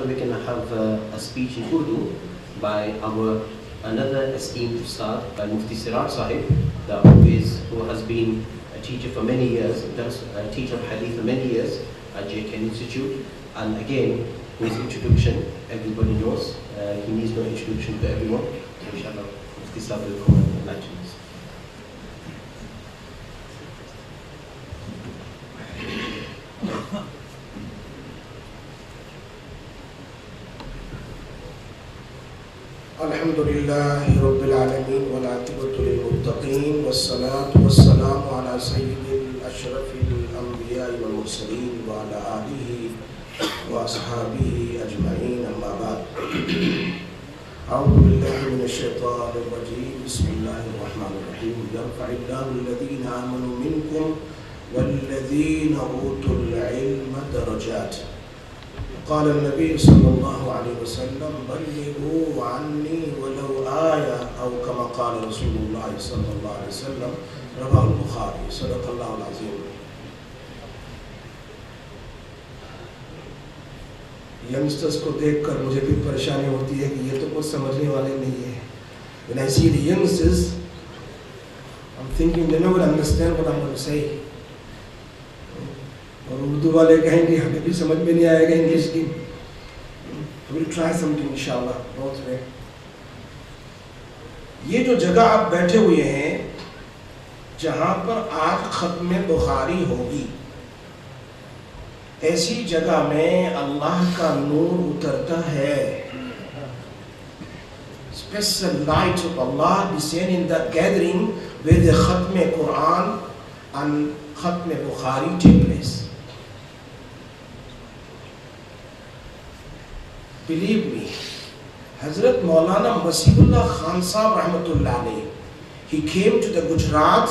we're going to have a speech in Urdu by our another esteemed Ustad, by Mufti Siraj Sahib, who has been a teacher for many years, a teacher of Hadith for many years at JK Institute. And again, his introduction, everybody knows. He needs no introduction to everyone. So inshallah, Mufti Sahib will come and enlighten us. Alhamdulillahi Rabbil Alameen wal aqibatu lil muttaqeen wassalatu wassalamu ala sayyidil ashrafil anbiya'i wal mursaleen wa ala alihi wa ashabihi ajma'in, amma ba'd. A'udhu billahi minash shaitanir rajeem. Bismillahir rahmanir rahim. Yarfa'illahu alladhina amanu minkum walladhina utul ilma darajat. قال النبي صلى الله عليه وسلم بلغوا عني ولو آية أو كما قال رسول الله صلى الله عليه وسلم رواه البخاري. صدق الله العظيم. یگسٹرز کو دیکھ کر مجھے بھی پریشانی ہوتی ہے کہ یہ تو کچھ سمجھنے والے نہیں ہیں. When I see the youngsters, I'm thinking they never understand what I'm going to say. اور اردو والے کہیں گے ہمیں بھی سمجھ میں نہیں آئے گا انگلش کی. we'll try something inshallah. بہت ہے. یہ جو جگہ آپ بیٹھے ہوئے ہیں جہاں پر آج ختم بخاری ہوگی، ایسی جگہ میں اللہ کا نور اترتا ہے. Special light of Allah descend in that gathering where the ختم Quran and ختم Bukhari take place. Believe me, Hazrat Maulana Masihullah Khan Sahab Rahmatullah alayhi, he came to the Gujarat.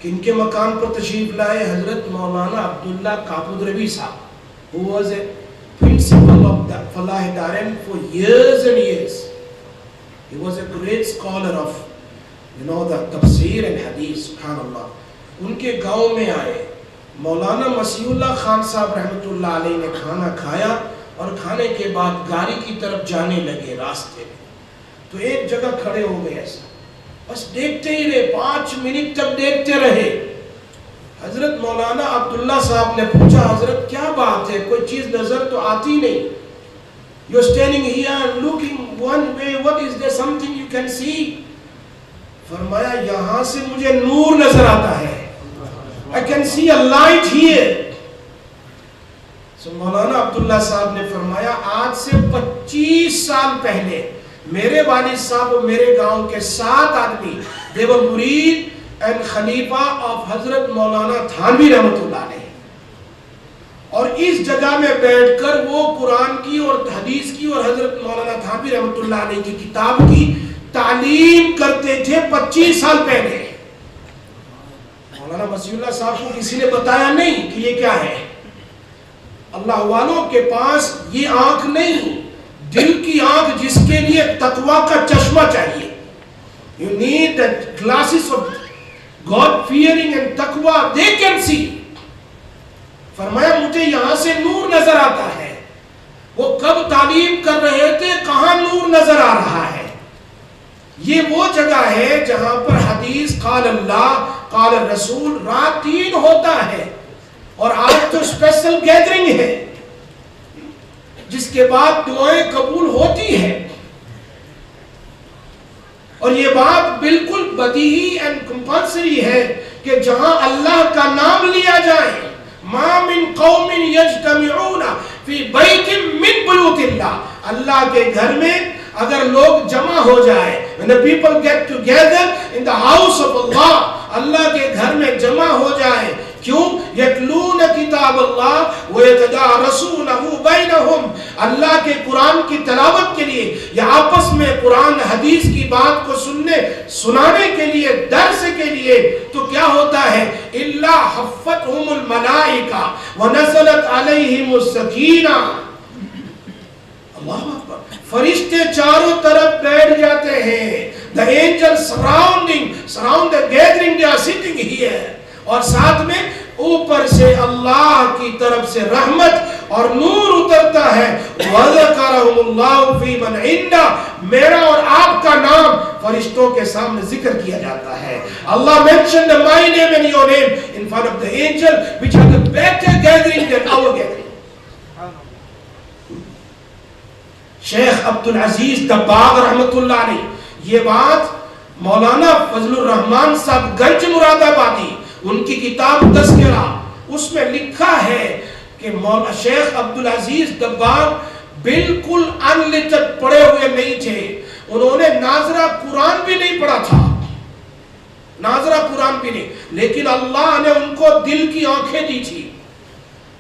کن کے مکان پر تشریف لائے؟ حضرت مولانا عبداللہ کاپودروی صاحب, who was a principal of the Falah Darain for years and years. He was a great scholar of, the tafsir and hadith, subhanallah. ان کے گاؤں میں آئے. مولانا مسیح اللہ خان صاحب رحمۃ اللہ علیہ نے کھانا کھایا اور کھانے کے بعد گاڑی کی طرف جانے لگے راستے میں. تو ایک جگہ کھڑے ہو گئے ایسا, بس دیکھتے ہی رہے, 5 منٹ تک دیکھتے رہے. حضرت مولانا عبداللہ صاحب نے پوچھا, حضرت کیا بات ہے, کوئی چیز نظر تو آتی نہیں. You're standing here looking one way, what is there something you can see? فرمایا یہاں سے مجھے نور نظر آتا ہے. I can see a light here. So مولانا عبداللہ صاحب نے فرمایا آج سے 25 سال پہلے میرے والد صاحب اور میرے گاؤں کے 7 آدمی, they were مرید and خلیفہ of حضرت مولانا تھانوی رحمۃ اللہ علیہ, اور اس جگہ میں بیٹھ کر وہ قرآن کی اور حدیث کی اور حضرت مولانا تھانوی رحمۃ اللہ علیہ کی کتاب کی تعلیم کرتے تھے 25 سال پہلے. مولانا مسیح اللہ صاحب کو کسی نے بتایا نہیں کہ یہ کیا ہے. اللہ والوں کے پاس یہ آنکھ نہیں, دل کی آنکھ جس کے لیے تقوی کا چشمہ چاہیے. You need the glasses of God fearing and taqwa, they can see. فرمایا مجھے یہاں سے نور نظر آتا ہے. وہ کب تعلیم کر رہے تھے, کہاں نور نظر آ رہا ہے. یہ وہ جگہ ہے جہاں پر حدیث قال اللہ قال رسول رات 3 ہوتا ہے, اور آج تو اسپیشل گیدرنگ ہے جس کے بعد دعائیں قبول ہوتی ہیں. اور یہ بات بالکل بدیہی اینڈ کمپلسری ہے کہ جہاں اللہ کا نام لیا جائے, ما من قوم یجتمعون فی بیت من بیوت اللہ, اللہ کے گھر میں اگر لوگ جمع ہو جائے, when the people get together in the house of Allah, اللہ کے گھر میں جمع ہو جائے, کیوں؟ یتلون کتاب اللہ ویتدارسونہ بینہم, اللہ کے قرآن کی تلاوت کے لیے یا آپس میں قرآن حدیث کی بات کو سنانے کے لیے, درس کے لیے, تو کیا ہوتا ہے؟ الا حفتہم الملائکہ ونزلت علیہم السکینہ. اللہ اکبر. فرشتے چاروں طرف بیٹھ جاتے ہیں. The angels surround the gathering, they are sitting here. اور ساتھ میں اوپر سے اللہ کی طرف سے رحمت اور نور اترتا ہے. وَذَكَرَهُمُ اللَّهُ فِي مَنْ عِنْدَهُ, میرا اور آپ کا نام فرشتوں کے سامنے ذکر کیا جاتا ہے. Allah mentioned my name and your name in front of the angel, which are the better gathering than our gathering. شیخ عبد العزیز دباغ رحمت اللہ علیہ, یہ بات مولانا فضل الرحمان صاحب گنج مراد آبادی, ان کی کتاب تذکرہ, اس میں لکھا ہے کہ مولانا شیخ عبد العزیز دباغ بالکل انلٹرڈ پڑھے ہوئے نہیں تھے. انہوں نے ناظرہ قرآن بھی نہیں پڑھا تھا, ناظرہ قرآن بھی نہیں, لیکن اللہ نے ان کو دل کی آنکھیں دی تھی.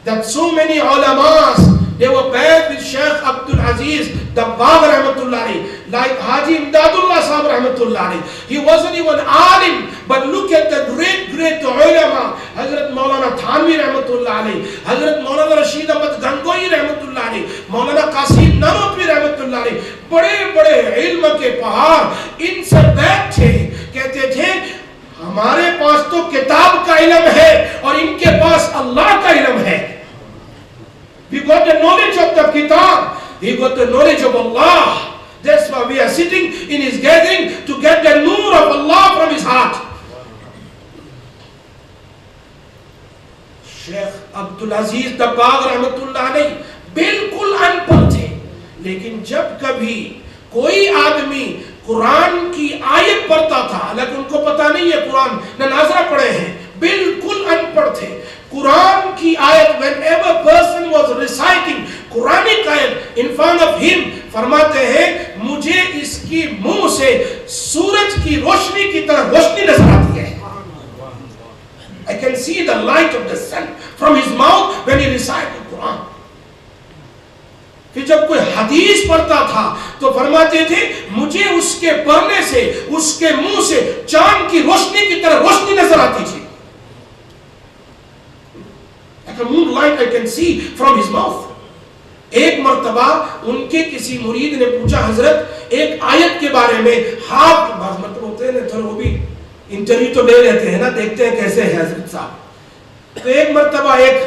That so many ulamas, they were bad with Sheikh Abdul Aziz Dabbagh rahmatullah alayhi, like Haji Imdadullah sahab rahmatullah alayhi. He wasn't even alim, but look at the great ulama, Hazrat Maulana Thanvi rahmatullah alayhi, Hazrat Maulana Rashid Ahmad Gangohi rahmatullah alayhi, Maulana Qasim Nanotwi rahmatullah alayhi, بڑے علم کے پہاڑ, ان سے بیٹھ تھے, کہتے تھے ہمارے پاس تو کتاب کا علم ہے اور ان کے پاس اللہ کا علم ہے. We got the knowledge of the kitab, he got the knowledge of Allah. That's why we are sitting in his gathering to get the noor of Allah from his heart. Sheikh Abdul Aziz Dabbagh rahmatullah alayhi بالکل ان پڑھ تھے, لیکن جب کبھی کوئی آدمی قرآن کی آیت پڑھتا تھا, لیکن ان کو پتا نہیں ہے قرآن, نہ ناظرہ پڑھے ہیں, بالکل ان پڑھ تھے. قرآن کی آیت, whenever person was reciting Quranic آیت in front of him, فرماتے ہیں مجھے اس کی منہ سے سورج کی روشنی کی طرح روشنی نظر آتی ہے. I can see the light of the sun from his mouth when he recited Quran. کہ جب کوئی حدیث پڑھتا تھا تو فرماتے تھے مجھے اس کے پڑھنے سے, اس کے منہ سے چاند کی روشنی کی طرح روشنی نظر آتی تھی. Like a moonlight I can see from his mouth. ایک مرتبہ ان کے کسی مرید نے پوچھا حضرت ایک آیت کے بارے میں, ہاتھ بعض مرتبہ ہوتے ہیں تھوڑا, وہ بھی انٹرویو تو لے لیتے ہیں نا, دیکھتے ہیں کیسے ہے حضرت صاحب. تو ایک مرتبہ ایک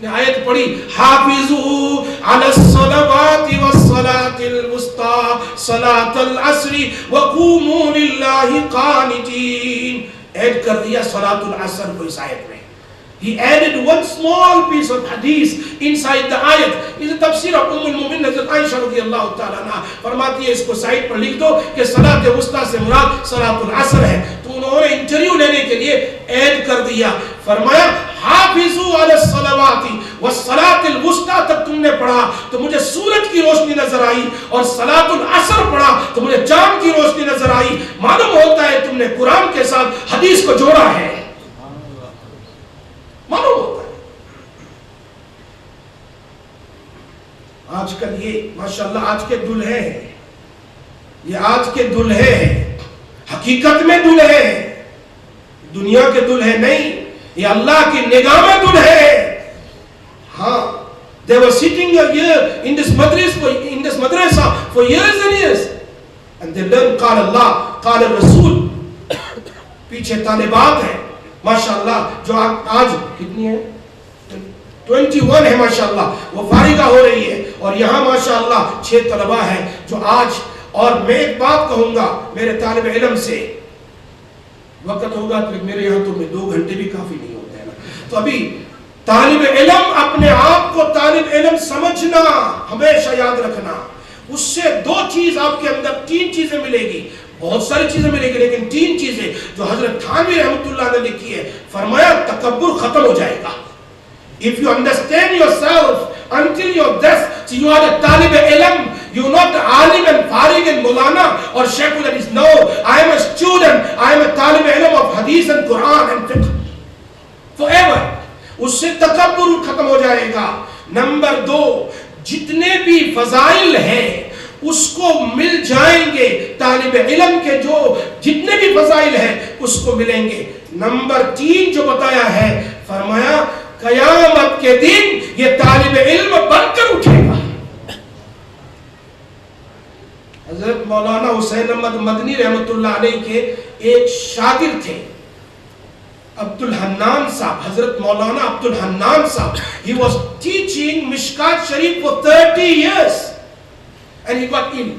نے آیت پڑھی, حافظوا علی الصلوات والصلاة الوسطى صلاة العصر وقوموا للہ قانتین. ایڈ کر دیا صلاة العصر کو اس آیت میں. He added one small piece of hadith inside the ayat. It's a tafsir of المؤمنین حضرت عائشہ رضی اللہ تعالیٰ عنہ فرماتی ہے اس کو سائٹ پر لکھ دو کہ صلاۃ وسطیٰ سے مراد صلاۃ العصر ہے. تو انہوں نے انٹرویو لینے کے لیے ایڈ کر دیا, فرمایا حافظوا علی الصلوات والصلاۃ الوسطیٰ تک تم نے پڑھا تو مجھے سورج کی روشنی نظر آئی, اور صلاۃ العصر پڑھا تو مجھے چاند کی روشنی نظر آئی. معلوم ہوتا ہے تم نے قرآن کے ساتھ حدیث کو جوڑا ہے, معلوم ہوتا ہے. آج کل یہ ماشاءاللہ آج کے دلہے ہیں, یہ آج کے دلہے ہیں, حقیقت میں دلہے ہیں, دنیا کے دلہے نہیں, یہ اللہ کی نگاہ میں دلہے ہیں. ہاں, they were sitting here in this madrasa for years and years and they learned قال اللہ قال الرسول. پیچھے طالبات ہیں ماشاءاللہ جو آج کتنی ہے 21 ہے ماشاءاللہ, وہ فارغہ ہو رہی ہے, اور یہاں ماشاءاللہ 6 طلبہ ہیں جو آج. اور میں ایک بات کہوں گا میرے طالب علم سے, وقت ہوگا تو میرے یہاں تو 2 گھنٹے بھی کافی نہیں ہوتے ہیں نا, تو ابھی طالب علم اپنے آپ کو طالب علم سمجھنا, ہمیشہ یاد رکھنا, اس سے 2 چیز آپ کے اندر, 3 چیزیں ملے گی, بہت ساری چیزیں ملے گی, لیکن 3 چیزیں جو حضرت تھانوی رحمت اللہ نے لکھی ہے, فرمایا تکبر ختم ہو جائے گا. If you understand yourself until your death, so you are a talib ilm, you are not alim and farig and mulana or sheikh that is, no, I am a student, I am a talib ilm of hadith and Quran and fiqh forever. اس سے تکبر ختم ہو جائے گا. Number 2, جتنے بھی فضائل ہیں اس کو مل جائیں گے, طالب علم کے جو جتنے بھی فضائل ہیں اس کو ملیں گے. نمبر 3 جو بتایا ہے, فرمایا قیامت کے دن یہ طالب علم بن کر اٹھے گا. حضرت مولانا حسین احمد مدنی رحمت اللہ علیہ کے ایک شاگرد تھے, Abdul Hannan Sahab, Hazrat Maulana Abdul Hannan Sahab, he was teaching Mishkat Sharif for 30 years and he got ill,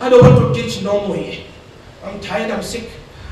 I don't want to teach no more here, I'm tired, I'm sick.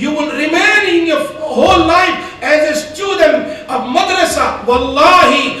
you will remain in your whole life as a student of madrasa, wallahi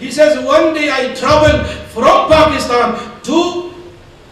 He says one day I traveled from Pakistan to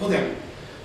for them.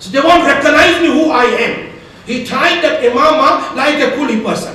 So they won't recognize me who I am. He tied that imama like a kuli person.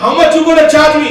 how much you gonna charge me.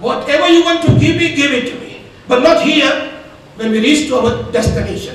whatever you want to give me, give it to me, but not here when we reach to our destination.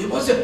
it was a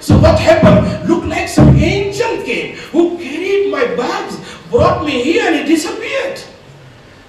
So what happened? Looked like some angel came who carried my bags, brought me here and he disappeared.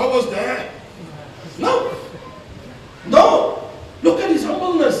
how was that? No, no, look at his humbleness.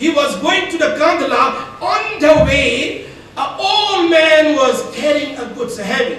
He was going to the Kandla. On the way, an old man was carrying a goods, heavy.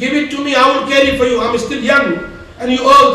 give it to me, I will carry for you, I'm still young and you old.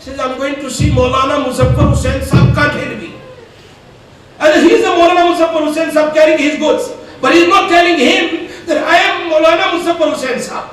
Says I'm going to see Maulana Muzaffar Hussain Sahab Kandhelvi. And he's the Maulana Muzaffar Hussain Sahab carrying his goods, but he's not telling him that I am Maulana Muzaffar Hussain Sahab.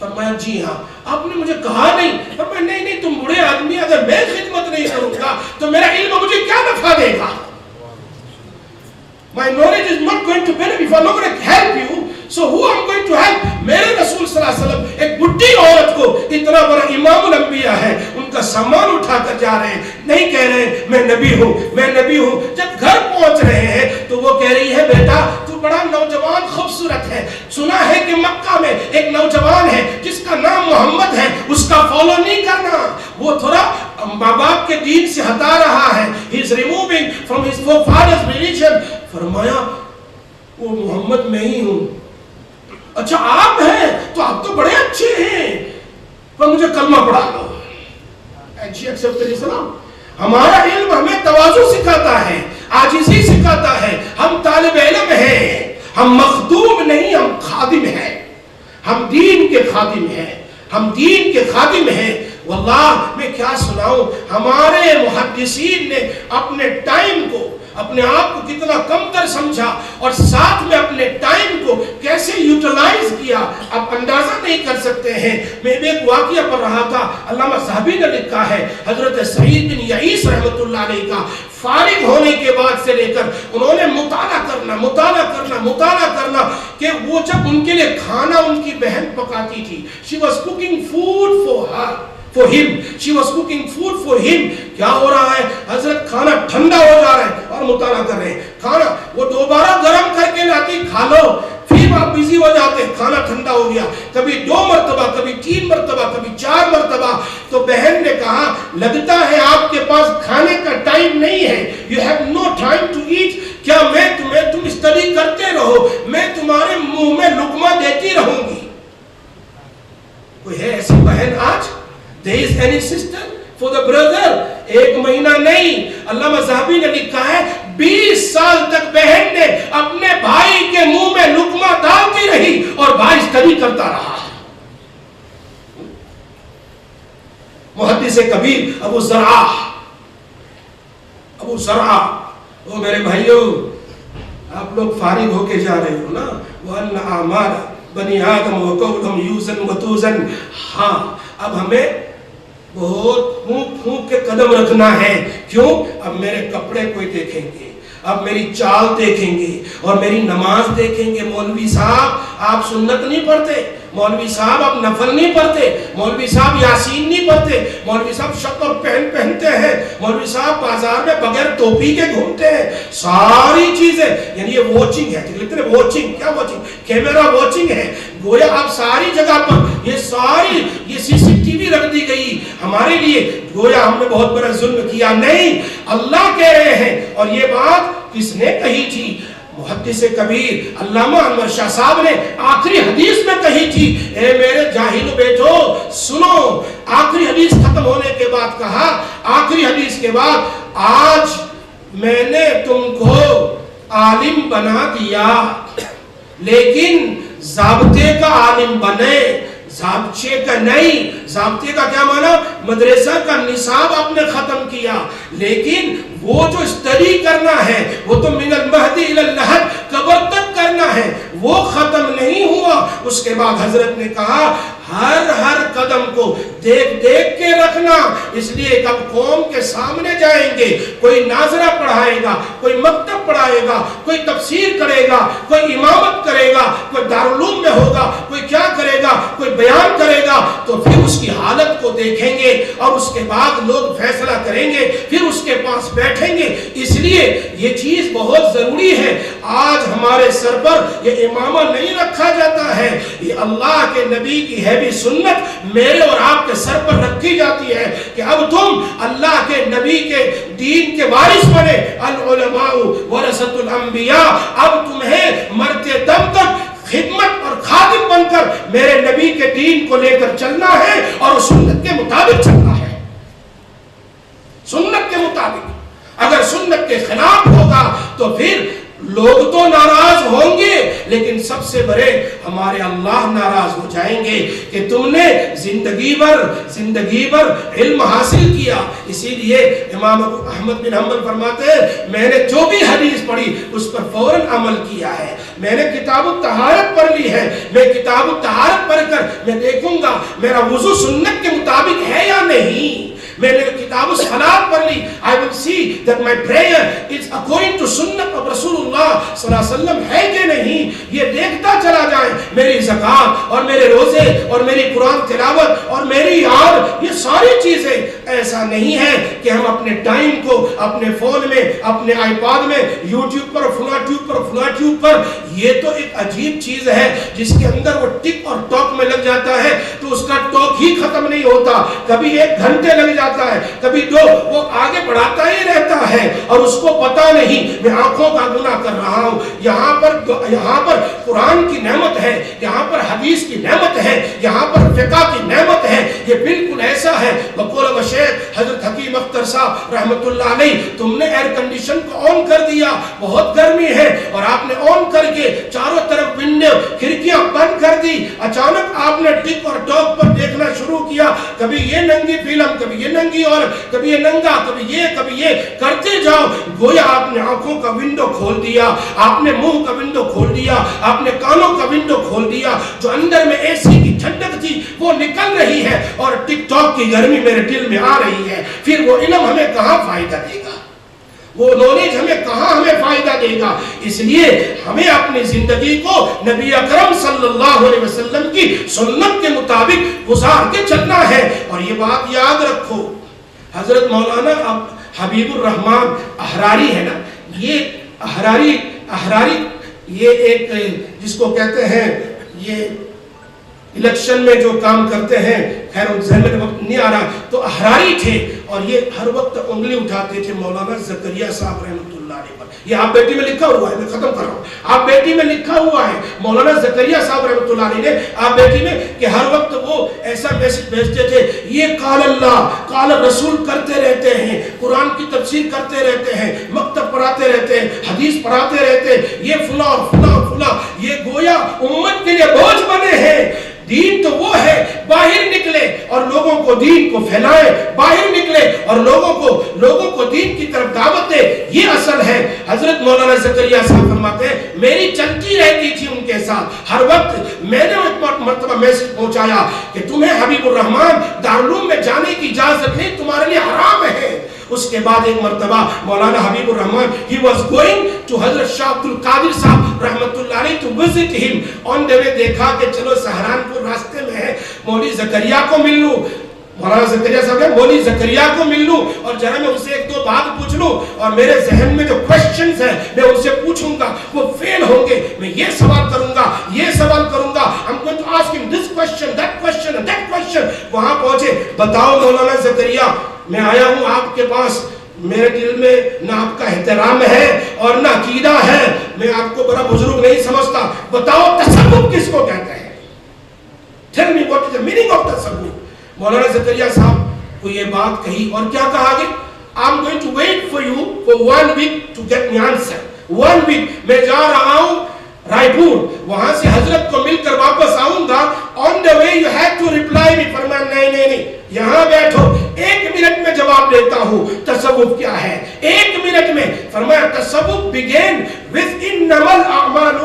فرمایا جی ہاں. آپ نے مجھے کہا نہیں. فرمایا نہیں نہیں تم بوڑھے آدمی, اگر میں خدمت نہیں کروں گا تو میرا علم مجھے کیا نفع دے گا. My knowledge is not going to benefit. If I'm not going to help you, so who I'm going to help? میرے رسول صلی اللہ علیہ وسلم ایک بڈھی عورت کو, اتنا بڑا امام الانبیاء ہے, ان کا سامان اٹھا کر جا رہے ہیں, نہیں کہہ رہے ہیں میں نبی ہوں میں نبی ہوں. جب گھر پہنچ رہے ہیں تو وہ کہہ رہی ہے بیٹا تو بڑا نوجوان خوبصورت ہے, سنا ہے کہ مکہ میں ایک نوجوان ہے جس کا نام محمد ہے, اس کا فالو نہیں کرنا, وہ تھوڑا ماں باپ کے دین سے ہٹا رہا ہے, he is removing from his forefathers religion. فرمایا وہ محمد میں ہی ہوں. اچھا آپ ہیں تو آپ تو بڑے اچھے ہیں, پر مجھے کلمہ پڑھا دو. And she accepted Islam. ہمارا علم ہمیں تواضع سکھاتا ہے, عاجزی سکھاتا ہے. ہم طالب علم ہیں, ہم مخدوم نہیں, ہم خادم ہیں, ہم دین کے خادم ہیں, ہم دین کے خادم ہیں. واللہ میں کیا سناؤں, ہمارے محدثین نے اپنے ٹائم کو, اپنے آپ کو کتنا کم تر سمجھا اور ساتھ میں اپنے ٹائم کو کیسے یوٹیلائز کیا, آپ اندازہ نہیں کر سکتے ہیں. میں ایک واقعہ پڑھ رہا تھا, علامہ صحابی نے لکھا ہے, حضرت سعید بن یعیس رحمۃ اللہ علیہ کا فارغ ہونے کے بعد سے لے کر انہوں نے مطالعہ کرنا کہ وہ جب ان کے لیے کھانا ان کی بہن پکاتی تھی, she was cooking food for him, she was cooking food for him. کیا ہو رہا ہے, حضرت کھانا ٹھنڈا ہو جا رہا ہے اور مطالعہ کر رہے ہیں. کھانا وہ دوبارہ گرم کر کے لاتی, کھا لو, پھر آپ بزی ہو جاتے, کھانا ٹھنڈا ہو گیا, کبھی 2 مرتبہ, کبھی 3 مرتبہ, کبھی 4 مرتبہ. تو بہن نے کہا لگتا ہے آپ کے پاس کھانے کا ٹائم نہیں ہے, you have no time to eat. کیا میں تم اسٹڈی کرتے رہو, میں تمہارے منہ میں لقمہ دیتی رہوں گی. کوئی ہے ایسی بہن آج؟ There is any sister for the brother? 1 مہینہ نہیں, علامہ ذہبی نے لکھا ہے 20 سال تک بہن نے اپنے بھائی کے منہ میں لقمہ ڈالتی رہی اور بھائی اسٹڈی کرتا رہا. محدث کبیر ابو زرعہ, وہ میرے بھائیوں آپ لوگ فارغ ہو کے جا رہے ہو نا, وَأَنَّ أَعْمَالَ بَنِي آدم وَقَوْلُهُمْ يُوزَنْ وَتُوزَنْ. ہاں اب ہمیں بہت پھونک کے قدم رکھنا ہے. کیوں؟ اب میرے کپڑے کوئی دیکھیں گے, اب میری چال دیکھیں گے اور میری نماز دیکھیں گے. مولوی صاحب آپ سنت نہیں پڑھتے, مولوی صاحب آپ نفل نہیں پڑھتے, مولوی صاحب یاسین نہیں پڑھتے, مولوی صاحب شرٹ اور پینٹ پہنتے ہیں, مولوی صاحب بازار میں بغیر ٹوپی کے گھومتے ہیں. ساری چیزیں یعنی یہ واچنگ ہے, لکھتے ہیں واچنگ, کیا واچنگ, کیمرہ واچنگ ہے. گویا آپ ساری جگہ پر یہ سی سی ٹی وی رکھ دی گئی ہمارے لیے, گویا ہم نے بہت بڑا ظلم کیا. نہیں, اللہ کہہ رہے ہیں. اور یہ بات کس نے کہی تھی؟ محدث کبیر علامہ انور شاہ صاحب نے آخری حدیث میں کہی تھی. اے میرے جاہل بیٹو سنو, آخری حدیث ختم ہونے کے بعد کہا, آخری حدیث کے بعد آج میں نے تم کو عالم بنا دیا, لیکن ضابطے کا عالم بنے, ضابطے کا نہیں. ضابطے کا کیا مانا؟ مدرسہ کا نصاب آپ نے ختم کیا, لیکن وہ جو اسٹڈی کرنا ہے وہ تو من المہدی الی اللحد, قبر تک کرنا ہے, وہ ختم نہیں ہوا. اس کے بعد حضرت نے کہا ہر قدم کو دیکھ کے رکھنا, اس لیے کب قوم کے سامنے جائیں گے, کوئی ناظرہ پڑھائے گا, کوئی مکتب پڑھائے گا, کوئی تفسیر کرے گا, کوئی امامت کرے گا, کوئی دارالعلوم میں ہوگا, کوئی کیا کرے گا, کوئی بیان کرے گا, تو پھر اس کی حالت کو دیکھیں گے اور اس کے بعد لوگ فیصلہ کریں گے, پھر اس کے پاس بیٹھیں گے. اس لیے یہ چیز بہت ضروری ہے. آج ہمارے سر پر یہ امامہ نہیں رکھا جاتا ہے, یہ اللہ کے نبی کی ہے بھی سنت میرے اور آپ کے سر پر رکھی جاتی ہے کہ اب تم اللہ کے نبی کے دین کے وارث بنے. العلماء ورثۃ الانبیاء, اب تمہیں مرتے دم تک خدمت اور خادم بن کر میرے نبی کے دین کو لے کر چلنا ہے اور سنت کے مطابق چلنا ہے. سنت کے مطابق. اگر سنت کے خلاف ہوگا تو پھر لوگ تو ناراض ہوں گے, لیکن سب سے بڑے ہمارے اللہ ناراض ہو جائیں گے کہ تم نے زندگی بھر علم حاصل کیا. اسی لیے امام احمد بن حنبل فرماتے ہیں میں نے جو بھی حدیث پڑھی اس پر فوراً عمل کیا ہے. میں نے کتاب الطہارت پڑھ لی ہے، میں کتاب الطہارت پڑھ کر میں دیکھوں گا میرا وضو سنت کے مطابق ہے یا نہیں. میں نے کتاب الصلاۃ پڑھ لی. I will see that my prayer is according to sunnah of رسول اللہ صلی اللہ علیہ وسلم ہے کہ نہیں. یہ دیکھتا چلا جائے. میری زکوٰۃ اور میرے روزے اور میری قرآن تلاوت اور میری یاد، یہ ساری چیزیں ایسا نہیں ہے کہ ہم اپنے ٹائم کو اپنے فون میں، اپنے آئی پاڈ میں، یوٹیوب پر، فلاں ٹیوب پر، فلاں ٹیوب پر. یہ تو ایک عجیب چیز ہے جس کے اندر وہ ٹک اور ٹاک میں لگ جاتا ہے تو اس کا ٹاک ہی ختم نہیں ہوتا. کبھی 1 گھنٹے لگ جاتا ہے، کبھی 2. وہ آگے بڑھاتا ہی رہتا ہے اور اس کو پتا نہیں میں آنکھوں کا گناہ کر رہا ہوں. یہاں پر قرآن کی نعمت ہے، یہاں پر حدیث کی نعمت ہے، یہاں پر فقہ کی نعمت ہے. یہ بالکل ایسا ہے بقول شیخ حضرت حکیم اختر صاحب رحمت اللہ علیہ، تم نے ایئر کنڈیشن کو آن کر دیا، بہت گرمی ہے، اور آپ نے آن کر کے چاروں طرف ونڈو کھڑکیاں بند کر دی. اچانک آپ نے ٹک اور ٹاک پر دیکھنا شروع کیا. کبھی یہ ننگی فلم، کبھی یہ ننگی عورت، کبھی یہ ننگا، کبھی یہ کرتے جاؤ. گویا آپ نے آنکھوں کا ونڈو کھول دیا، آپ نے منہ کا ونڈو کھول دیا، آپ نے کانوں کا ونڈو کھول دیا. جو اندر میں اے سی کی ٹھنڈک تھی وہ نکل رہی ہے اور ٹک ٹاک کی گرمی میرے دل میں آ رہی ہے. پھر وہ علم ہمیں کہاں فائدہ دے گا؟ وہ نالج ہمیں فائدہ دے گا؟ اس لیے ہمیں اپنی زندگی کو نبی اکرم صلی اللہ علیہ وسلم کی سنت کے مطابق گزار کے چلنا ہے. اور یہ بات یاد رکھو، حضرت مولانا حبیب الرحمان احراری ہے نا، یہ احراری یہ ایک جس کو کہتے ہیں، یہ الیکشن میں جو کام کرتے ہیں، خیر ذہن میں وقت نہیں آ رہا، تو احراری تھے اور یہ ہر وقت انگلی اٹھاتے تھے مولانا زکریا صاحب رحمۃ اللہ علیہ پر. یہ آپ بیٹی میں لکھا ہوا ہے، میں ختم کر رہا ہوں، آپ بیٹی میں لکھا ہوا ہے مولانا زکریا صاحب رحمۃ اللہ علیہ نے آپ بیٹی میں کہ ہر وقت وہ ایسا میسج بھیجتے تھے، یہ قال اللہ قال رسول کرتے رہتے ہیں، قرآن کی تفسیر کرتے رہتے ہیں، مکتب پڑھاتے رہتے ہیں، حدیث پڑھاتے رہتے ہیں، یہ فلاں اور فلاں اور فلاں. یہ گویا امت کے لیے بوجھ بنے ہیں. دین تو وہ ہے باہر نکلے اور لوگوں کو دین کو پھیلائے، باہر نکلے اور لوگوں کو دین کی طرف دعوت دے، یہ اصل ہے. حضرت مولانا زکریا صاحب فرماتے ہیں میری چلتی رہتی تھی ان کے ساتھ ہر وقت. میں نے ایک مرتبہ میسج پہنچایا کہ تمہیں حبیب الرحمان دارالعلوم میں جانے کی اجازت نہیں، تمہارے لیے حرام ہے. اس کے بعد ایک مرتبہ مولانا حبیب الرحمان he was going to حضرت شاہ عبد القادر صاحب رحمت اللہ علیہ to visit him. on the way دیکھا کہ چلو سہارنپور راستے میں ہے، مولوی زکریا کو مل لوں. مولانا زکریا صاحب نے مولوی زکریا کو مل لوں اور ذرا میں اسے 1-2 بات پوچھ لوں، اور میرے ذہن میں جو کوسچنز ہیں میں ان سے پوچھوں گا، وہ فیل ہوں گے. میں یہ سوال کروں گا، یہ سوال کروں گا. I'm going to ask him this question, that question and that question. وہاں پہنچے، بتاؤ مولانا زکریا میں آیا ہوں آپ کے پاس، میرے دل میں نہ آپ کا احترام ہے اور نہ عقیدہ ہے، میں آپ کو بڑا بزرگ نہیں سمجھتا، بتاؤ تصوف کس کو کہتے ہیں؟ Tell me what is the meaning of تصوف. مولانا زکریا صاحب کو یہ بات کہی اور کیا کہا کہ I'm going to wait for you for 1 week to get me answer. 1 week میں جا رہا ہوں رائے پور، وہاں سے حضرت کو مل کر واپس آؤں گا. on the way you had to reply me. فرمایا نہیں یہاں بیٹھو، 1 منٹ میں جواب دیتا ہوں تصوف کیا ہے. 1 منٹ میں. فرمایا تصوف begin with انما الاعمال،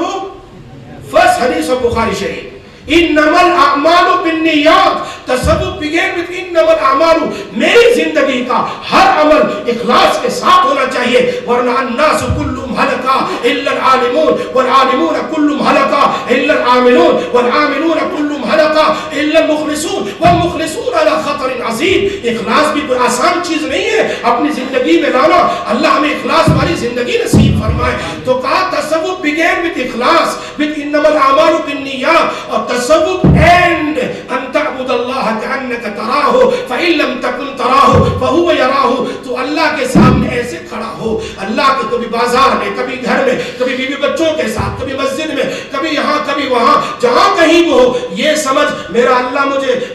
فرسٹ حدیث of بخاری شریف، انما الاعمال بالنیات. تصوف begin with انما الاعمال. میری زندگی کا ہر عمل اخلاص کے ساتھ ہونا چاہیے، ورنہ الناس كلهم هلكا الا العالمون والعالمون كلهم هلكا الا العاملون والعاملون كلهم هلكا الا المخلصون والمخلصون على خطر عظیم. اخلاص بھی کوئی آسان چیز نہیں ہے اپنی زندگی میں لانا. اللہ ہمیں اخلاص والی زندگی نصیب فرمائے. تو کہا تصوف begin with اخلاص with انما الاعمال بالنیات. اور تصوف اینڈ ان تعبد اللہ کأنک تراہ فإن لم تکن تراہ فہو یراہ. تو اللہ کے سامنے ایسے کھڑا ہو، اللہ کے کبھی بازار میں، کبھی گھر میں، کبھی بیوی بچوں کے ساتھ، کبھی مسجد میں، کبھی یہاں کبھی وہاں، جہاں کہیں بھی ہو یہ سمجھ میرا اللہ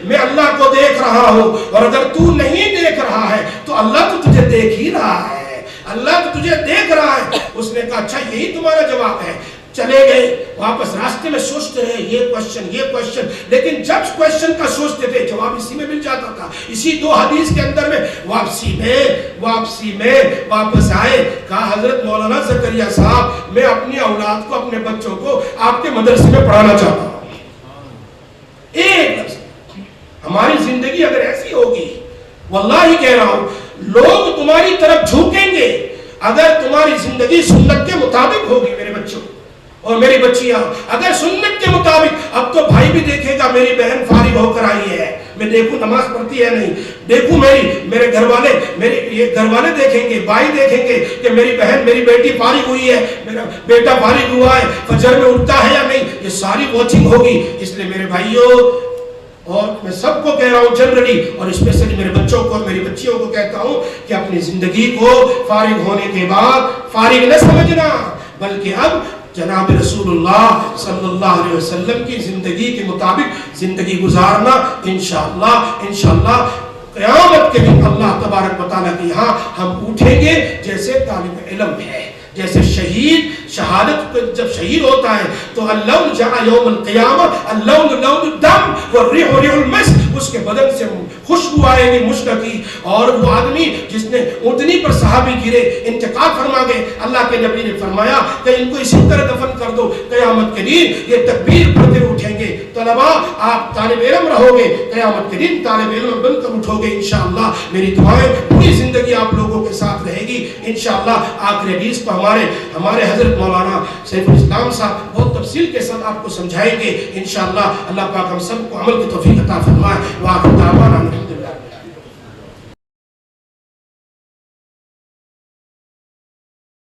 میں اللہ کو دیکھ رہا ہوں. اور اگر تو نہیں دیکھ رہا ہے تو اللہ تو تجھے دیکھ ہی رہا ہے، اللہ تو تجھے دیکھ رہا ہے. اس نے کہا اچھا یہی تمہارا جواب ہے؟ چلے گئے واپس راستے میں سوچتے رہے یہ کوشچن، لیکن جب کوشچن کا سوچتے تھے جواب اسی میں مل جاتا تھا. اسی 2 حدیث کے اندر میں واپسی میں واپس آئے. کہا حضرت مولانا زکریا صاحب میں اپنی اولاد کو اپنے بچوں کو آپ کے مدرسے میں پڑھانا چاہتا ہوں. ایک لفظ. ہماری زندگی اگر ایسی ہوگی واللہ کہہ رہا ہوں لوگ تمہاری طرف جھوکیں گے اگر تمہاری زندگی سنت کے مطابق ہوگی. میرے بچوں اور میری بچیاں اگر سنت کے مطابق، اب تو بھائی بھی دیکھے گا میری بہن فارغ ہو کر آئی ہے، میں دیکھوں نماز پڑھتی ہے نہیں، دیکھوں میرے گھر والے دیکھیں گے، بھائی دیکھیں گے کہ میری بہن میری بیٹی فارغ ہوئی ہے، میرا بیٹا فارغ ہوا ہے، فجر میں اٹھتا ہے یا نہیں، یہ ساری واچنگ ہوگی. اس لیے میرے بھائیوں اور میں سب کو کہہ رہا ہوں جنرلی اور اسپیشلی میرے بچوں کو اور میری بچیوں کو کہتا ہوں کہ اپنی زندگی کو فارغ ہونے کے بعد فارغ نہ سمجھنا، بلکہ اب جناب رسول اللہ صلی اللہ علیہ وسلم کی زندگی کے مطابق زندگی گزارنا. انشاءاللہ قیامت کے دن اللہ تبارک و تعالیٰ کے یہاں ہم اٹھیں گے جیسے طالب علم ہے، جیسے شہادت جب شہید ہوتا ہے تو اللون جاء یوم القیامہ، اللون لون الدم والریح ریح المسک، اس کے بدن سے خوشبو آئے گی مشک کی. اور وہ آدمی جس نے اونٹنی پر صحابی گرے انتقال فرما گئے، اللہ کے نبی نے فرمایا کہ ان کو اسی طرح دفن کر دو. قیامت کے دن یہ تکبیر پڑھتے اٹھیں گے. طلباء آپ طالب علم رہو گے، قیامت کے دن طالب علم بن کر اٹھو گے انشاءاللہ. میری دعائیں پوری زندگی آپ لوگوں کے ساتھ رہے گی انشاءاللہ. آخری حدیث کو ہمارے حضرت مولانا سیف الاسلام صاحب بہت تفصیل کے ساتھ آپ کو سمجھائیں گے انشاءاللہ. اللہ پاک ہم سب کو عمل کی توفیق عطا فرمائے. وآخر دعوانا